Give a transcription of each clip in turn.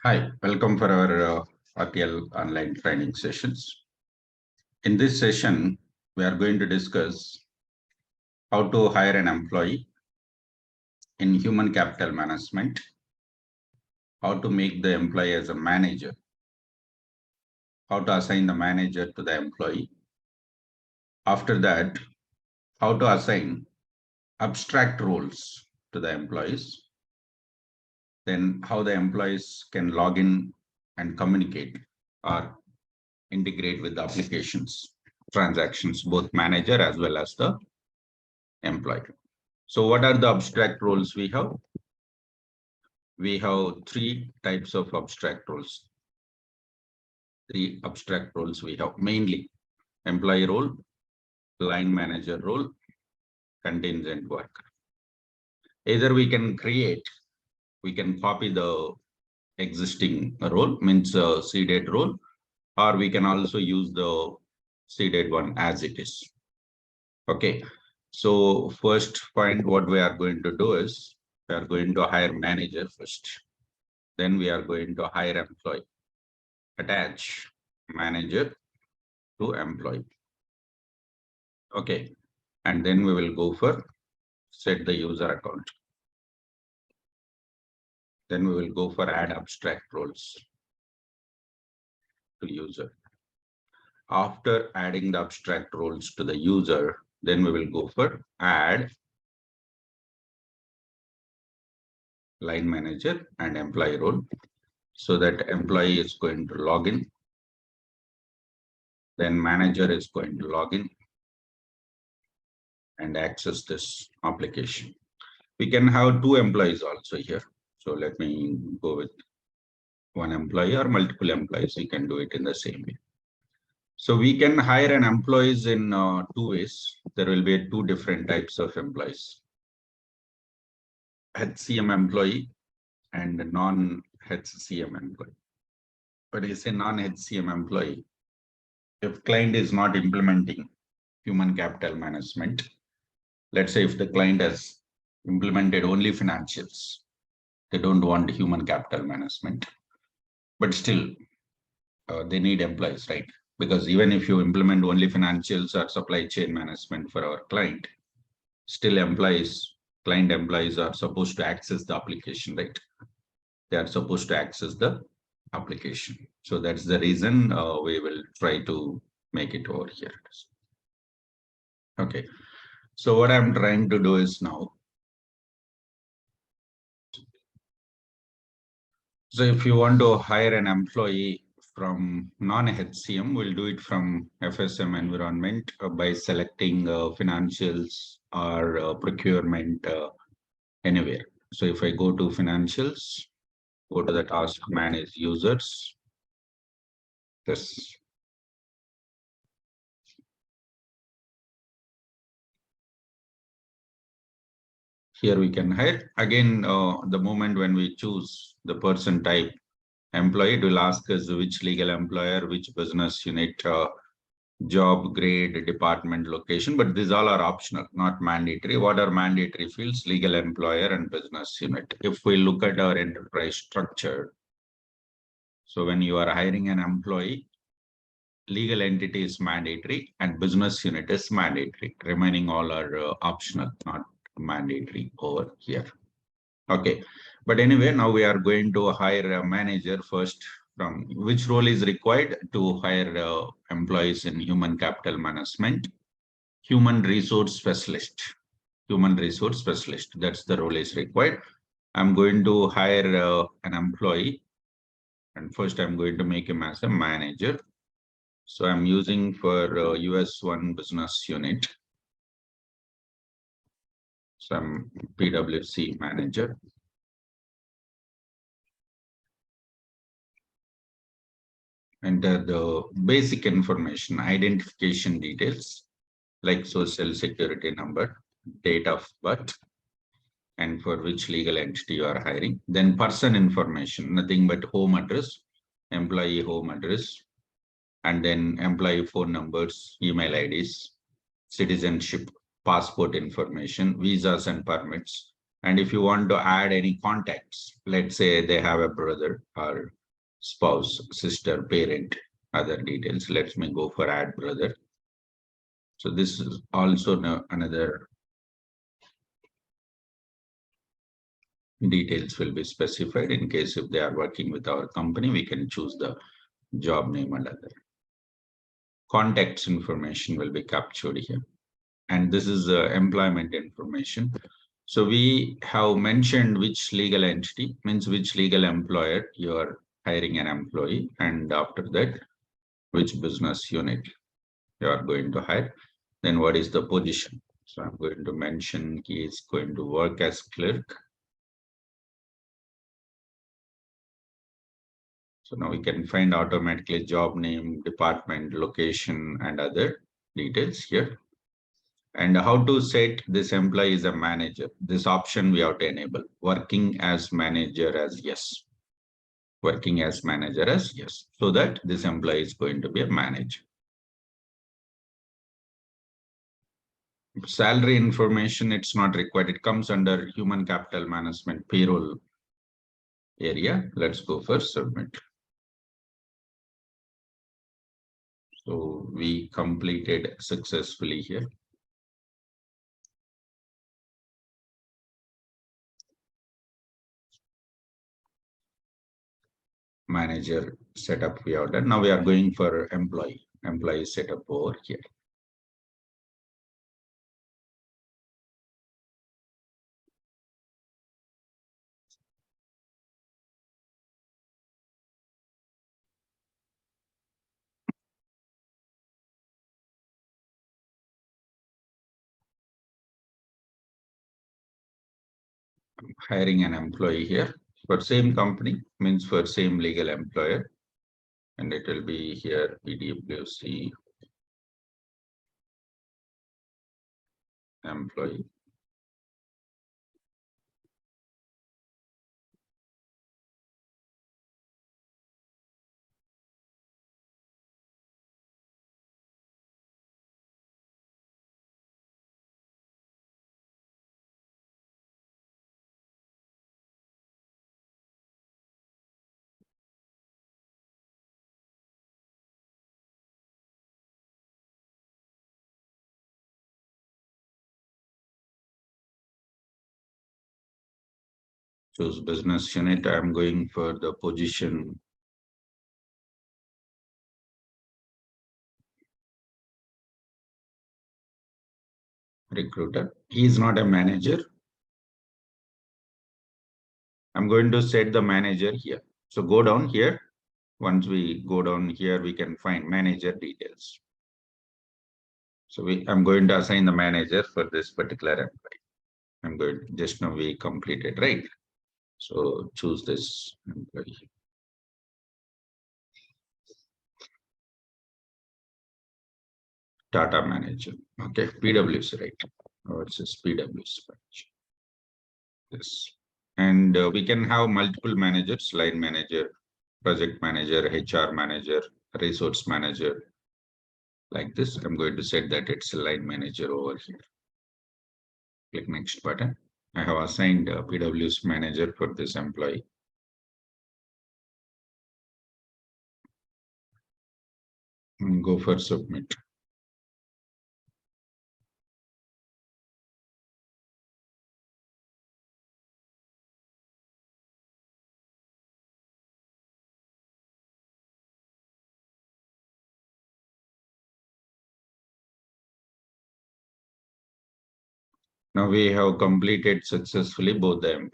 Hi, welcome for our RTL online training sessions. In this session, we are going to discuss how to hire an employee in human capital management, how to make the employee as a manager, how to assign the manager to the employee. After that, how to assign abstract roles to the employees, then how the employees can log in and communicate or integrate with the applications, transactions, both manager as well as the employee. So what are the abstract roles we have? We have three types of abstract roles. Three abstract roles we have, mainly employee role, line manager role, contingent worker. Either we can copy the existing role, means seeded role, or we can also use the seeded one as it is. Okay, so first point, what we are going to do is we are going to hire manager first. Then we are going to hire employee. Attach manager to employee. Okay, and then we will go for set the user account. Then we will go for add abstract roles to user. After adding the abstract roles to the user, then we will go for add line manager and employee role, so that employee is going to log in. Then manager is going to log in and access this application. We can have two employees also here. So let me go with one employee or multiple employees. You can do it in the same way. So we can hire an employees in two ways. There will be two different types of employees. HCM employee and non-HCM employee. But it's a non-HCM employee. If client is not implementing human capital management, let's say if the client has implemented only financials, they don't want human capital management, but still they need employees, right? Because even if you implement only financials or supply chain management for our client, still client employees are supposed to access the application, right? They are supposed to access the application. So that's the reason we will try to make it over here. Okay. So what I'm trying to do is now, so if you want to hire an employee from non-HCM, we'll do it from FSM environment by selecting financials or procurement anywhere. So if I go to financials, go to the task manage users, this. Here we can hire. Again, the moment when we choose the person type employee, it will ask us which legal employer, which business unit, job, grade, department, location, but these all are optional, not mandatory. What are mandatory fields? Legal employer and business unit. If we look at our enterprise structure, so when you are hiring an employee, legal entity is mandatory and business unit is mandatory. Remaining all are optional, not mandatory over here. Okay, but anyway, now we are going to hire a manager first. From which role is required to hire employees in human capital management? Human resource specialist. Human resource specialist, that's the role is required. I'm going to hire an employee, and first I'm going to make him as a manager. So I'm using for US1 business unit. Some PwC manager. Enter the basic information, identification details like social security number, date of birth, and for which legal entity you are hiring. Then person information, nothing but home address, employee home address, and then employee phone numbers, email IDs, citizenship, passport information, visas and permits, And if you want to add any contacts, let's say they have a brother or spouse, sister, parent, other details. Let me go for add brother. So this is also another details will be specified. In case if they are working with our company, we can choose the job name and other contacts information will be captured here. And this is employment information. So we have mentioned which legal entity, means which legal employer you are hiring an employee, and after that which business unit you are going to hire, then what is the position. So I'm going to mention he is going to work as clerk. So now we can find automatically job name, department, location, and other details here. And how to set this employee is a manager. This option we have to enable. Working as manager as yes. Working as manager as yes. So that this employee is going to be a manager. Salary information, it's not required. It comes under human capital management payroll area. Let's go for submit. So we completed successfully here. Manager setup we have done. Now we are going for employee setup over here. Hiring an employee here for same company, means for same legal employer, and it will be here PwC employee. Choose business unit. I'm going for the position recruiter. He is not a manager. I'm going to set the manager here. So go down here. Once we go down here, we can find manager details. So I'm going to assign the manager for this particular employee. I'm going to, just now we completed, right? So choose this employee. Data manager. Okay, PwC, right? Oh, it says PwC. Yes. And we can have multiple managers, line manager, project manager, HR manager, resource manager. Like this, I'm going to set that it's a line manager over here. Click next button. I have assigned a PwC manager for this employee. And go for submit. Now we have completed successfully both the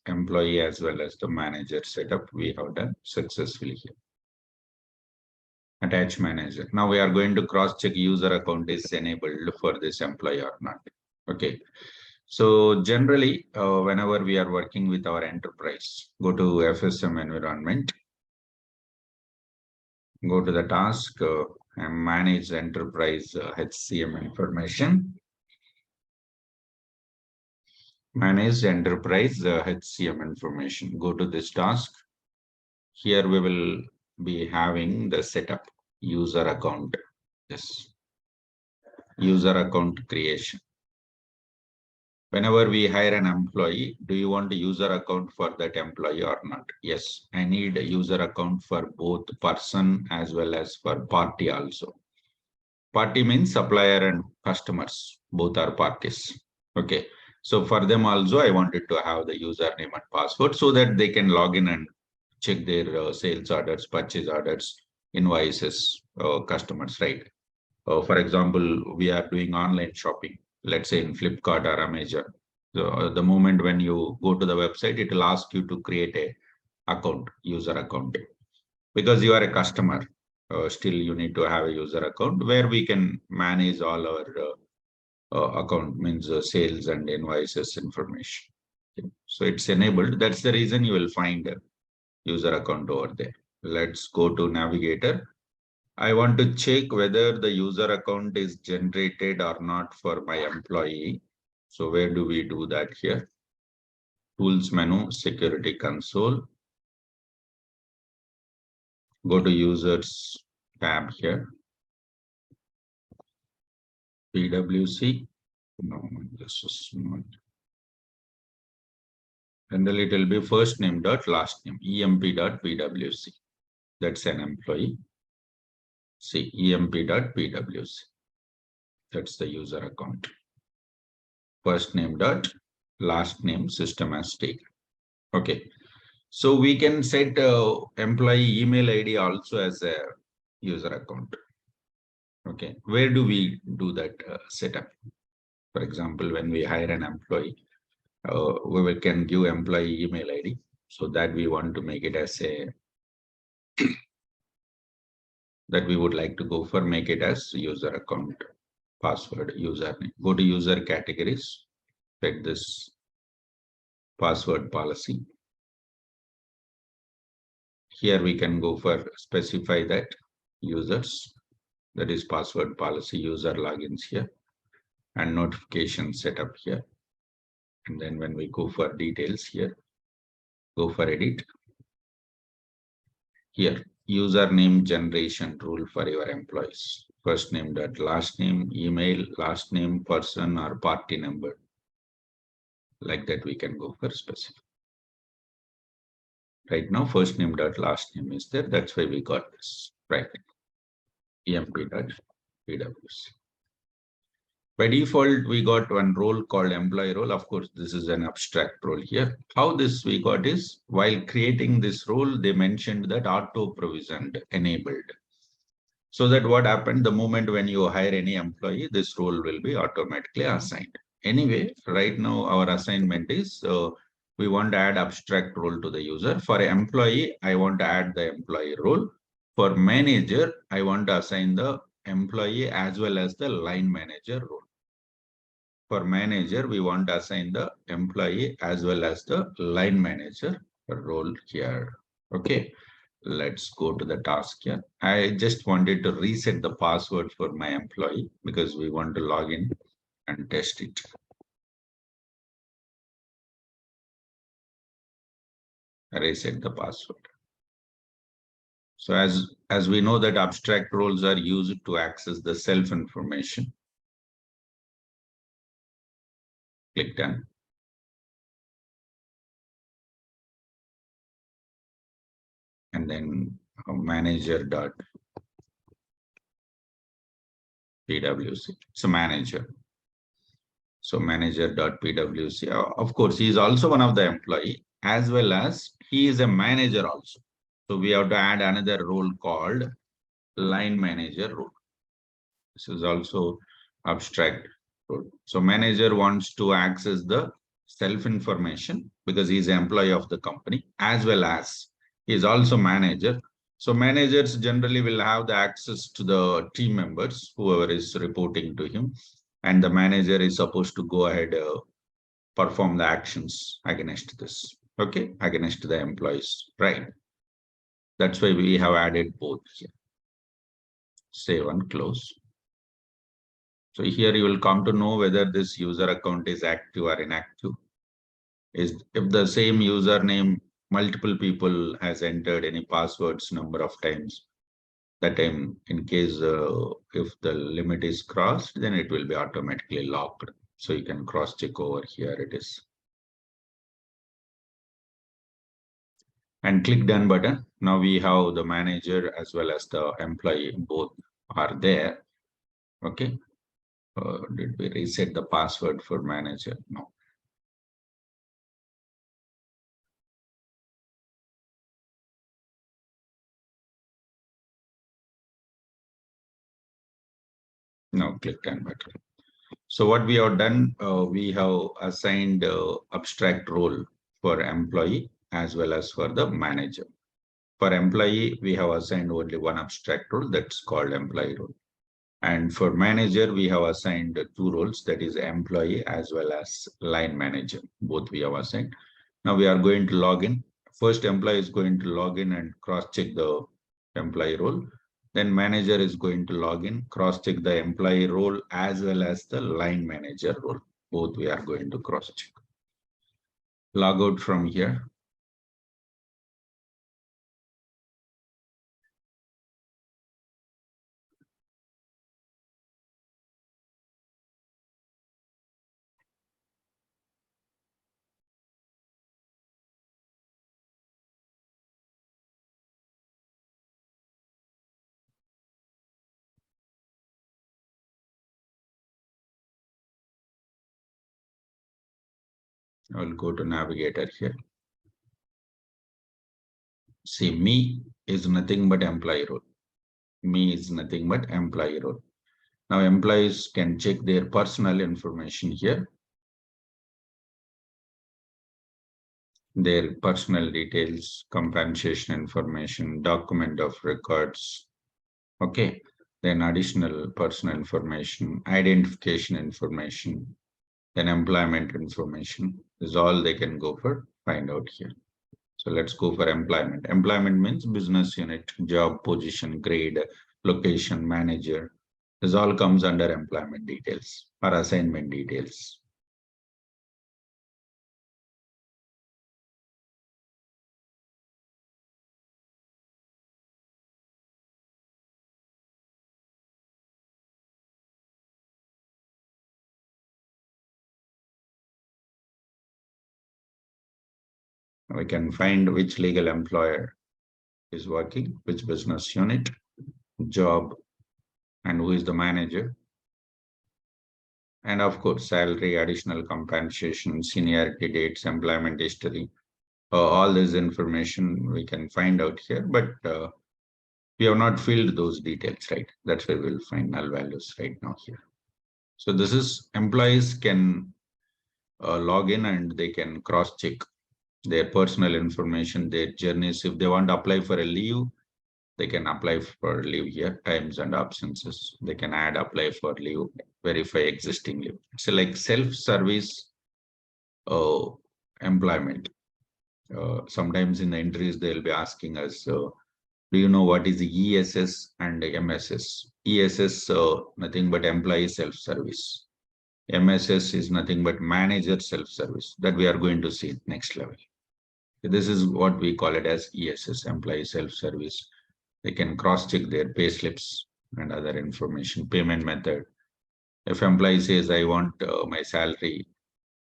employee as well as the manager setup. We have done successfully here. Attach manager. Now we are going to cross check user account is enabled for this employee or not. Okay. So generally, whenever we are working with our enterprise, go to FSM environment, go to the task and manage enterprise HCM information. Manage enterprise HCM information. Go to this task. Here we will be having the setup user account. Yes. User account creation. Whenever we hire an employee, do you want a user account for that employee or not? Yes, I need a user account for both person as well as for party also. Party means supplier and customers, both are parties. Okay. So for them also, I wanted to have the username and password so that they can log in and check their sales orders, purchase orders, invoices, customers, right? For example, we are doing online shopping, let's say in Flipkart or Amazon. The moment when you go to the website, it will ask you to create a account, user account, because you are a customer. Still, you need to have a user account where we can manage all our account, means sales and invoices information. Okay. So it's enabled. That's the reason you will find a user account over there. Let's go to Navigator. I want to check whether the user account is generated or not for my employee. So where do we do that here? Tools menu, security console. Go to users tab here. PWC. No, this is not. And then it will be first name dot last name, emp.pwc. That's an employee. See, emp.pwc. That's the user account. First name dot last name system as taken. Okay. So we can set employee email ID also as a user account. Okay. Where do we do that setup? For example, when we hire an employee, we can give employee email ID. So that we want to make it as a, that we would like to go for, make it as user account, password, username. Go to user categories, set this password policy. Here we can go for specify that users, that is password policy, user logins here, and notification setup here. And then when we go for details here, go for edit. Here, username generation rule for your employees. First name dot last name, email, last name, person or party number. Like that we can go for specific. Right now, first name dot last name is there. That's why we got this, right? emp.pwc. By default, we got one role called employee role. Of course, this is an abstract role here. How this we got is, while creating this role, they mentioned that auto provisioned, enabled. So that what happened, the moment when you hire any employee, this role will be automatically assigned. Anyway, right now our assignment is, we want to add abstract role to the user. For employee, I want to add the employee role. For manager, I want to assign the employee as well as the line manager role. For manager, we want to assign the employee as well as the line manager role here. Okay, let's go to the task here. I just wanted to reset the password for my employee because we want to log in and test it. Reset the password. So as we know that abstract roles are used to access the self information. Click done. And then manager.pwc. So manager. So manager.pwc. Of course, he is also one of the employee as well as he is a manager also. So we have to add another role called line manager role. This is also abstract role. So manager wants to access the self information because he is an employee of the company as well as he is also manager. So managers generally will have the access to the team members, whoever is reporting to him, and the manager is supposed to go ahead perform the actions against this, okay, against the employees, right? That's why we have added both here. Save and close. So here you will come to know whether this user account is active or inactive. Is if the same username multiple people has entered any passwords number of times, that time in case if the limit is crossed, then it will be automatically locked. So you can cross check over here. It is. And click done button. Now we have the manager as well as the employee, both are there. Okay. Did we reset the password for manager? No. No, click done button. So what we have done, we have assigned abstract role for employee as well as for the manager. For employee, we have assigned only one abstract role, that's called employee role. And for manager, we have assigned two roles, that is employee as well as line manager. Both we have assigned. Now we are going to log in. First, employee is going to log in and cross-check the employee role. Then manager is going to log in, cross-check the employee role as well as the line manager role. Both we are going to cross-check. Log out from here. I will go to navigator here. See, me is nothing but employee role. Me is nothing but employee role. Now employees can check their personal information here. Their personal details, compensation information, document of records. Okay. Then additional personal information, identification information, then employment information is all they can go for, find out here. So let's go for employment. Employment means business unit, job position, grade, location, manager. This all comes under employment details or assignment details. We can find which legal employer is working, which business unit, job, and who is the manager. And of course, salary, additional compensation, seniority dates, employment history. All this information we can find out here, but we have not filled those details, right? That's where we'll find null values right now here. So this is employees can log in and they can cross check their personal information, their journeys. If they want to apply for a leave, they can apply for leave here, times and absences. They can add, apply for leave, verify existing leave. It's like self-service employment. Sometimes in the entries, they'll be asking us, do you know what is the ESS and the MSS? ESS, nothing but employee self-service. MSS is nothing but manager self-service that we are going to see next level. This is what we call it as ESS, employee self-service. They can cross-check their pay slips and other information, payment method. If employee says, I want my salary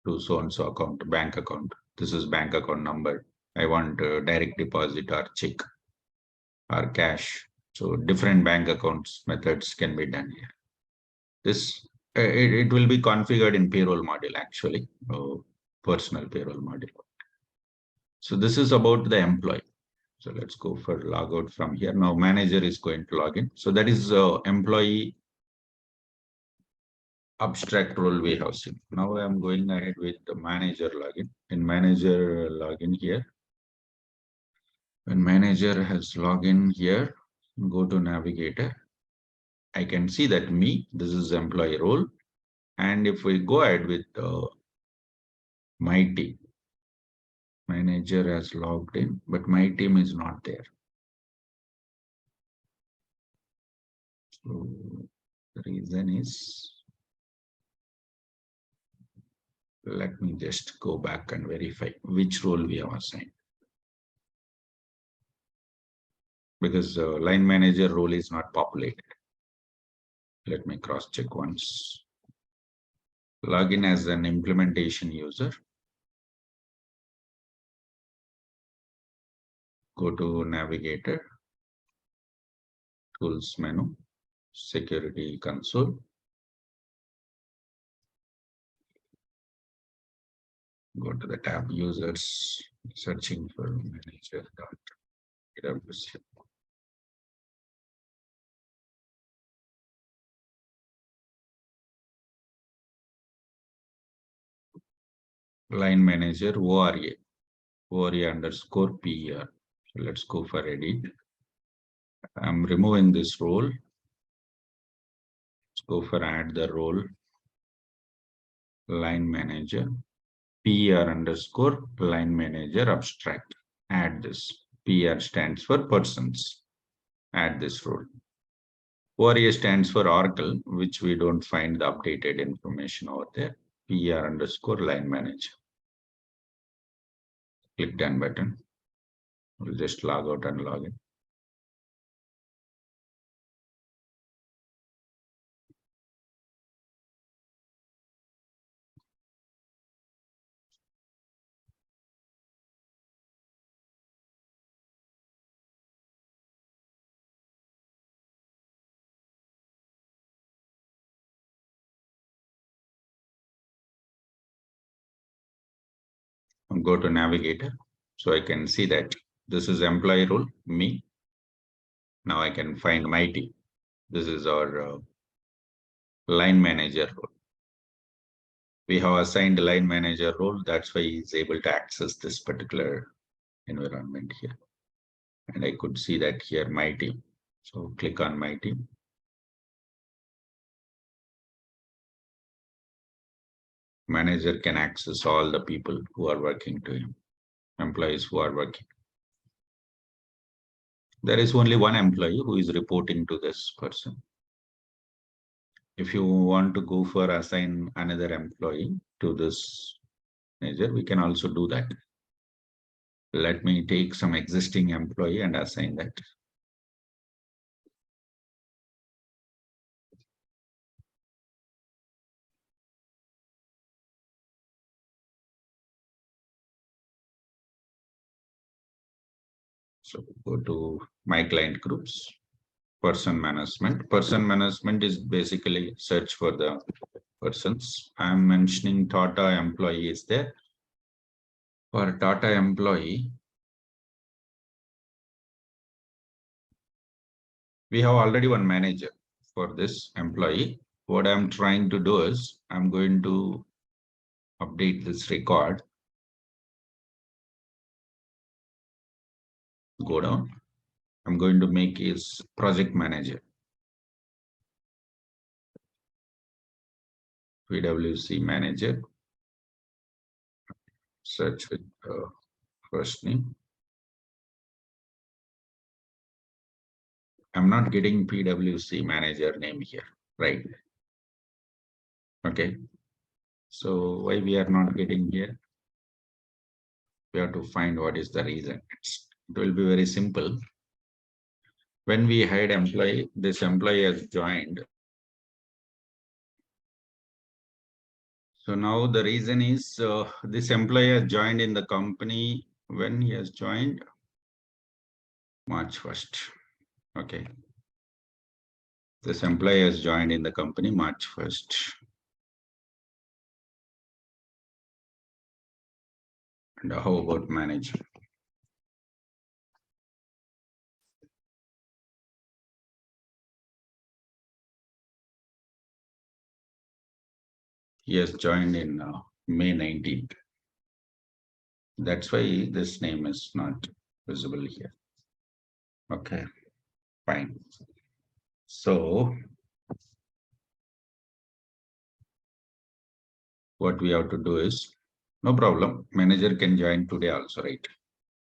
to so-and-so account, bank account, this is bank account number. I want direct deposit or check or cash. So different bank accounts methods can be done here. This it will be configured in payroll module actually, personal payroll module. So this is about the employee. So let's go for logout from here. Now manager is going to log in. So that is employee abstract role we have seen. Now I'm going ahead with the manager login. In manager login here, when manager has login here, go to navigator. I can see that this is employee role. And if we go ahead with my team, manager has logged in, but my team is not there. So the reason is, let me just go back and verify which role we have assigned. Because line manager role is not populated. Let me cross check once. Log in as an implementation user. Go to Navigator, Tools menu, Security Console. Go to the tab Users, searching for manager.awc. Line manager ORA, ORA _ PER. So let's go for edit. I'm removing this role. Let's go for add the role. Line manager PR_ line manager abstract. Add this. PR stands for persons. Add this role. ORA stands for Oracle, which we don't find the updated information over there. PR_ line manager. Click done button. We'll just log out and log in. Go to Navigator. So I can see that this is employee role, me. Now I can find my team. This is our line manager role. We have assigned line manager role. That's why he's able to access this particular environment here. And I could see that here, my team. So click on my team. Manager can access all the people who are working to him, employees who are working. There is only one employee who is reporting to this person. If you want to go for assign another employee to this manager, we can also do that. Let me take some existing employee and assign that. So go to my client groups, person management. Person management is basically search for the persons. I'm mentioning Tata employee is there. For Tata employee, we have already one manager for this employee. What I'm trying to do is I'm going to update this record. Go down. I'm going to make his project manager. PWC manager. Search with first name. I'm not getting PWC manager name here, right? Okay. So why we are not getting here? We have to find what is the reason. It will be very simple. When we hire employee, this employee has joined. So now the reason is this employee has joined in the company when he has joined March 1st. Okay. This employee has joined in the company March 1st. And how about manager? He has joined in May 19th. That's why this name is not visible here. Okay, fine. So what we have to do is, no problem, manager can join today also, right?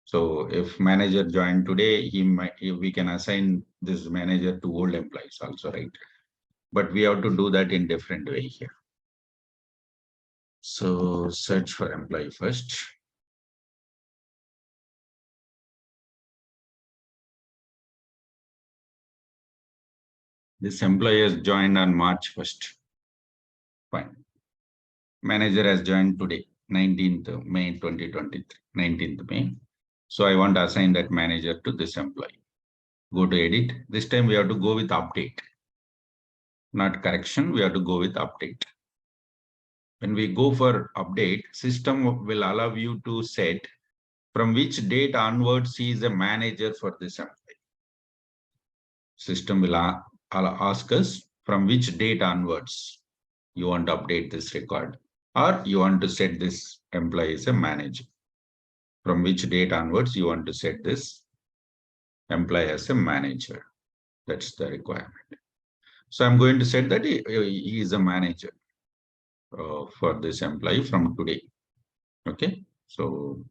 So if manager joined today, we can assign this manager to old employees also, right? But we have to do that in different way here. So search for employee first. This employee has joined on March 1st. Fine. Manager has joined today, 19th May 2023, 19th May. So I want to assign that manager to this employee. Go to edit. This time we have to go with update, not correction. We have to go with update. When we go for update, system will allow you to set from which date onwards he is a manager for this employee. System will ask us from which date onwards you want to update this record, or you want to set this employee as a manager. From which date onwards you want to set this employee as a manager. That's the requirement. So I'm going to set that he is a manager for this employee from today. Okay. So,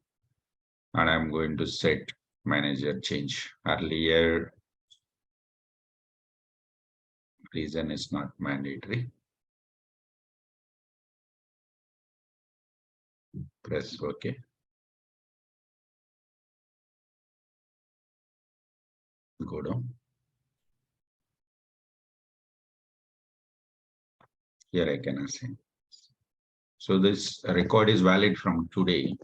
and I'm going to set manager change. Earlier reason is not mandatory. Press OK. Go down. Here I can assign. So this record is valid from today.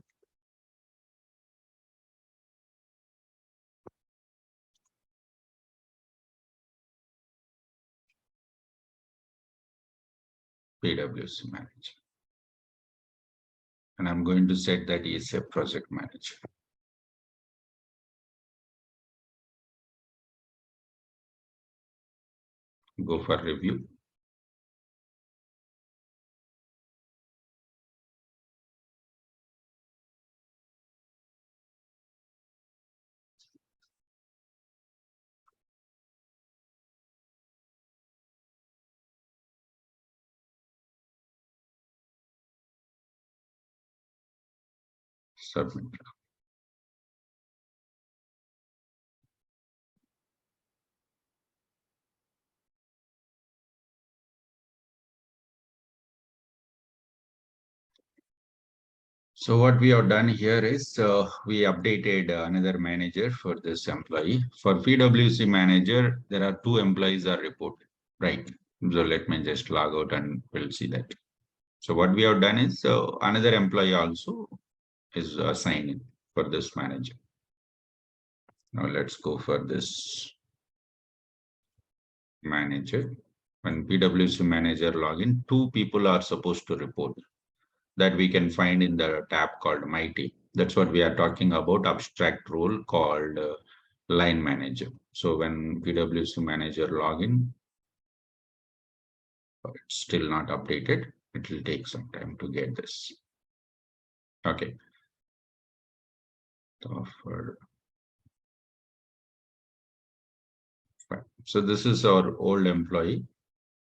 PWC manager. And I'm going to set that he is a project manager. Go for review. Submit. So what we have done here is we updated another manager for this employee. For PWC manager, there are 2 employees are reported, right? So let me just log out and we'll see that. So what we have done is another employee also is assigned for this manager. Now let's go for this manager. When PWC manager login, 2 people are supposed to report. That we can find in the tab called My Team. That's what we are talking about, abstract role called line manager. So when PWC manager login, it's still not updated. It will take some time to get this. Okay. So this is our old employee.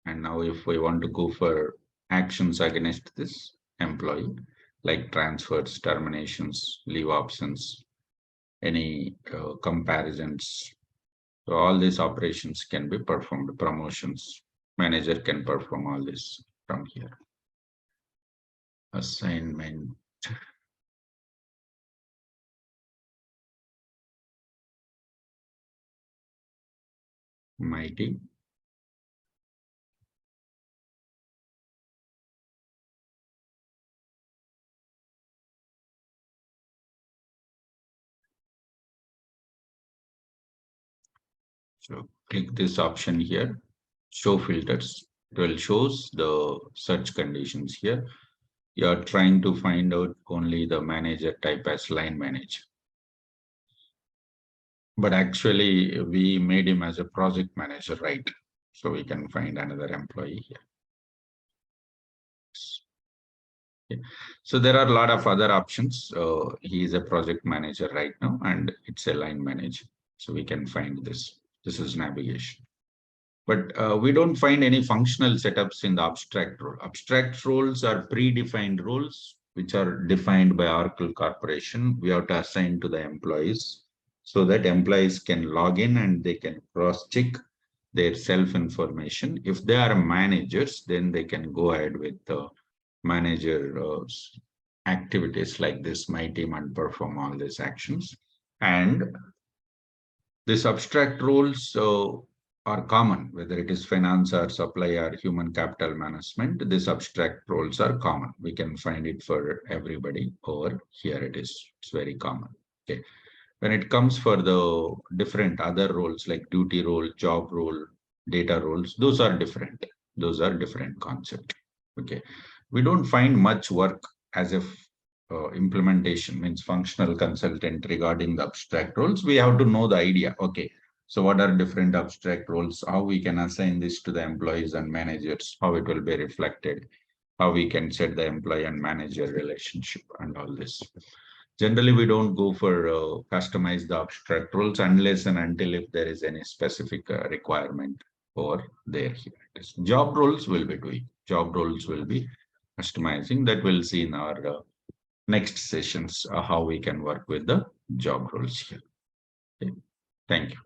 And now if we want to go for actions against this employee, like transfers, terminations, leave options, any comparisons. So all these operations can be performed. Promotions, manager can perform all this from here. Assignment. My team. So click this option here, show filters. It will shows the search conditions here. You are trying to find out only the manager type as line manager. But actually we made him as a project manager, right? So we can find another employee here. So there are a lot of other options. He is a project manager right now, and it's a line manager. So we can find this. This is navigation. But we don't find any functional setups in the abstract role. Abstract roles are predefined roles, which are defined by Oracle Corporation. We have to assign to the employees so that employees can log in and they can cross-check their self-information. If they are managers, then they can go ahead with the manager activities like this, My Team, and perform all these actions. And this abstract roles are common, whether it is finance or supply or human capital management. These abstract roles are common. We can find it for everybody over here. It's very common. Okay. When it comes for the different other roles like duty role, job role, data roles, those are different. Those are different concept. Okay. We don't find much work as if implementation means functional consultant regarding the abstract roles. We have to know the idea. Okay, so what are different abstract roles? How we can assign this to the employees and managers? How it will be reflected? How we can set the employee and manager relationship and all this. Generally, we don't go for customize the abstract roles unless and until if there is any specific requirement or there here. Job roles will be doing. Job roles will be customizing. That we'll see in our next sessions how we can work with the job roles here. Okay. Thank you.